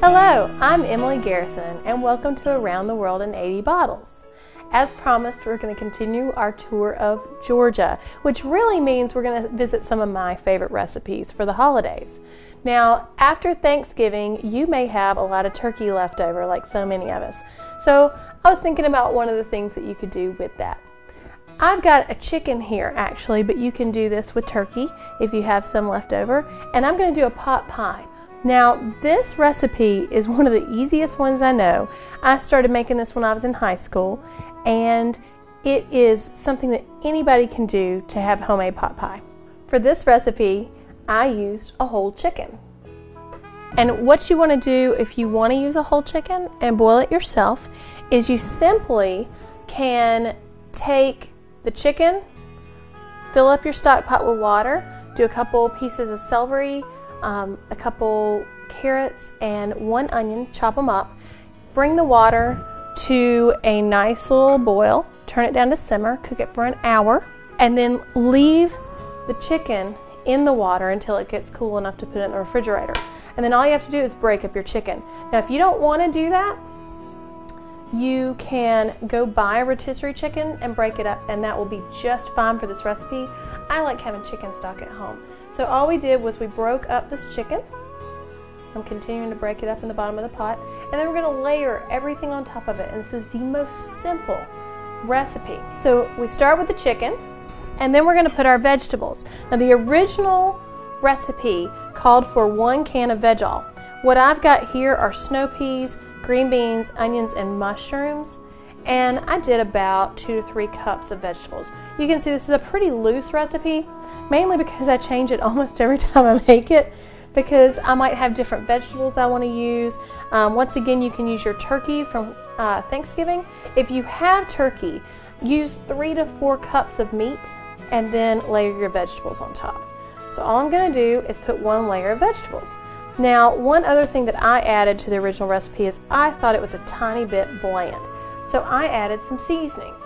Hello, I'm Emily Garrison, and welcome to Around the World in 80 Bottles. As promised, we're going to continue our tour of Georgia, which really means we're going to visit some of my favorite recipes for the holidays. Now, after Thanksgiving, you may have a lot of turkey left over, like so many of us. So I was thinking about one of the things that you could do with that. I've got a chicken here actually, but you can do this with turkey if you have some left over. And I'm going to do a pot pie. Now, this recipe is one of the easiest ones I know. I started making this when I was in high school, and it is something that anybody can do to have homemade pot pie. For this recipe, I used a whole chicken. And what you want to do if you want to use a whole chicken and boil it yourself is you simply can take the chicken, fill up your stock pot with water, do a couple pieces of celery, a couple carrots, and one onion, chop them up, bring the water to a nice little boil, turn it down to simmer, cook it for an hour, and then leave the chicken in the water until it gets cool enough to put it in the refrigerator. And then all you have to do is break up your chicken. Now, if you don't want to do that, you can go buy a rotisserie chicken and break it up, and that will be just fine for this recipe. I like having chicken stock at home. So all we did was we broke up this chicken. I'm continuing to break it up in the bottom of the pot, and then we're going to layer everything on top of it, and this is the most simple recipe. So we start with the chicken, and then we're going to put our vegetables. Now, the original recipe called for 1 can of veg-all. What I've got here are snow peas, green beans, onions, and mushrooms, and I did about 2 to 3 cups of vegetables. You can see this is a pretty loose recipe, mainly because I change it almost every time I make it, because I might have different vegetables I want to use. Once again, you can use your turkey from Thanksgiving. If you have turkey, use 3 to 4 cups of meat and then layer your vegetables on top. So all I'm going to do is put 1 layer of vegetables. Now, one other thing that I added to the original recipe is I thought it was a tiny bit bland. So I added some seasonings.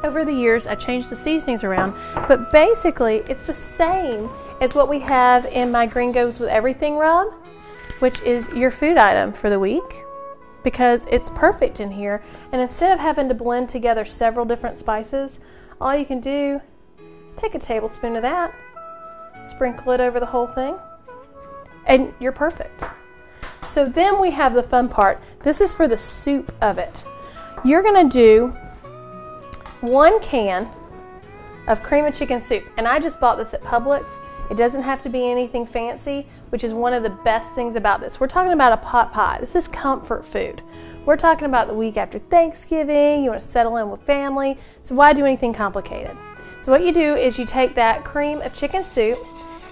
Over the years, I changed the seasonings around, but basically it's the same as what we have in my Green Goes with Everything rub, which is your food item for the week, because it's perfect in here. And instead of having to blend together several different spices, all you can do is take a tablespoon of that, sprinkle it over the whole thing, and you're perfect. So then we have the fun part. This is for the soup of it. You're going to do 1 can of cream of chicken soup, and I just bought this at Publix. It doesn't have to be anything fancy, which is one of the best things about this. We're talking about a pot pie. This is comfort food. We're talking about the week after Thanksgiving. You want to settle in with family, so why do anything complicated? So what you do is you take that cream of chicken soup,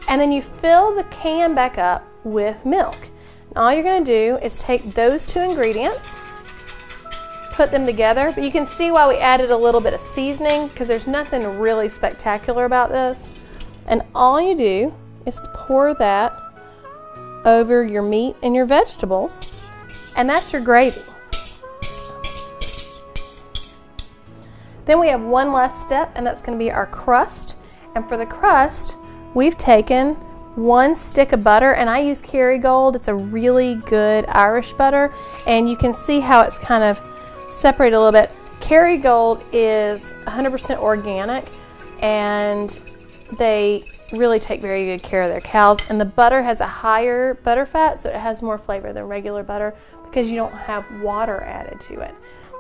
and then you fill the can back up with milk. And all you're going to do is take those 2 ingredients, put them together, but you can see why we added a little bit of seasoning, because there's nothing really spectacular about this. And all you do is pour that over your meat and your vegetables, and that's your gravy. Then we have one last step, and that's going to be our crust. And for the crust, we've taken 1 stick of butter, and I use Kerrygold. It's a really good Irish butter, and you can see how it's kind of separated a little bit. Kerrygold is 100% organic, and they really take very good care of their cows, and the butter has a higher butter fat, so it has more flavor than regular butter because you don't have water added to it.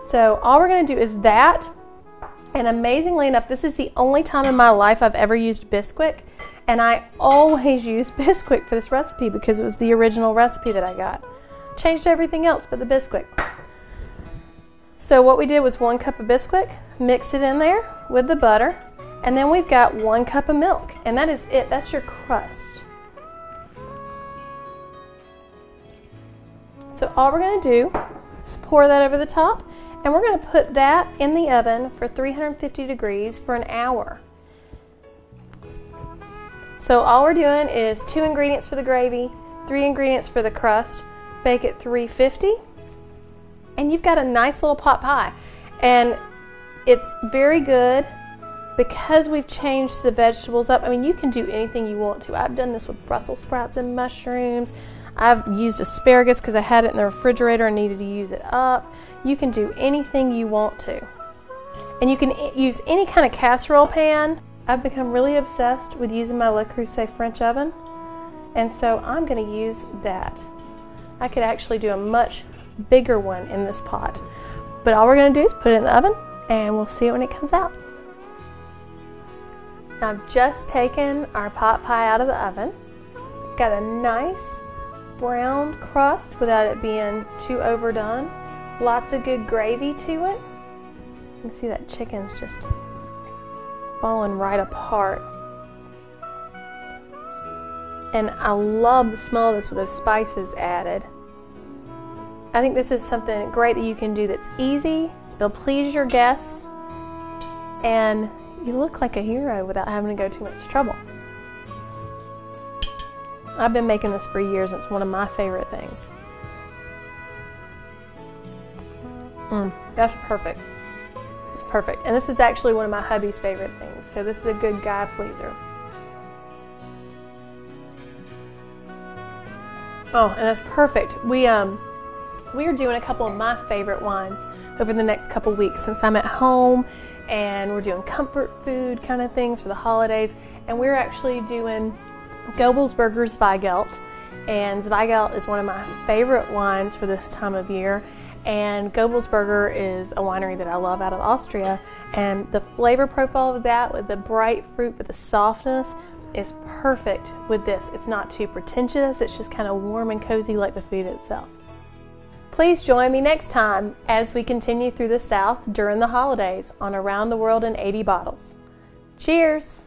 So all we're going to do is that, and amazingly enough, this is the only time in my life I've ever used Bisquick, and I always use Bisquick for this recipe because it was the original recipe that I got. Changed everything else but the Bisquick. So what we did was 1 cup of Bisquick, mix it in there with the butter, and then we've got 1 cup of milk, and that is it. That's your crust. So all we're going to do is pour that over the top, and we're going to put that in the oven for 350 degrees for an hour. So all we're doing is 2 ingredients for the gravy, 3 ingredients for the crust, bake at 350, and you've got a nice little pot pie. And it's very good because we've changed the vegetables up, I mean, you can do anything you want to. I've done this with Brussels sprouts and mushrooms. I've used asparagus because I had it in the refrigerator and needed to use it up. You can do anything you want to. And you can use any kind of casserole pan. I've become really obsessed with using my Le Creuset French oven, and so I'm going to use that. I could actually do a much bigger one in this pot. But all we're going to do is put it in the oven, and we'll see it when it comes out. Now I've just taken our pot pie out of the oven. It's got a nice brown crust without it being too overdone. Lots of good gravy to it. You can see that chicken's just falling right apart. And I love the smell of this with those spices added. I think this is something great that you can do that's easy. It'll please your guests, and you look like a hero without having to go too much trouble. I've been making this for years, and it's one of my favorite things. That's perfect. It's perfect. And this is actually one of my hubby's favorite things, so this is a good guy pleaser. Oh, and that's perfect. We are doing a couple of my favorite wines over the next couple weeks since I'm at home, and we're doing comfort food kind of things for the holidays, and we're actually doing Golbesburger Zweigelt, and Zweigelt is one of my favorite wines for this time of year. And Golbesburger is a winery that I love out of Austria, and the flavor profile of that with the bright fruit but the softness is perfect with this. It's not too pretentious, it's just kind of warm and cozy like the food itself. Please join me next time as we continue through the South during the holidays on Around the World in 80 Bottles. Cheers!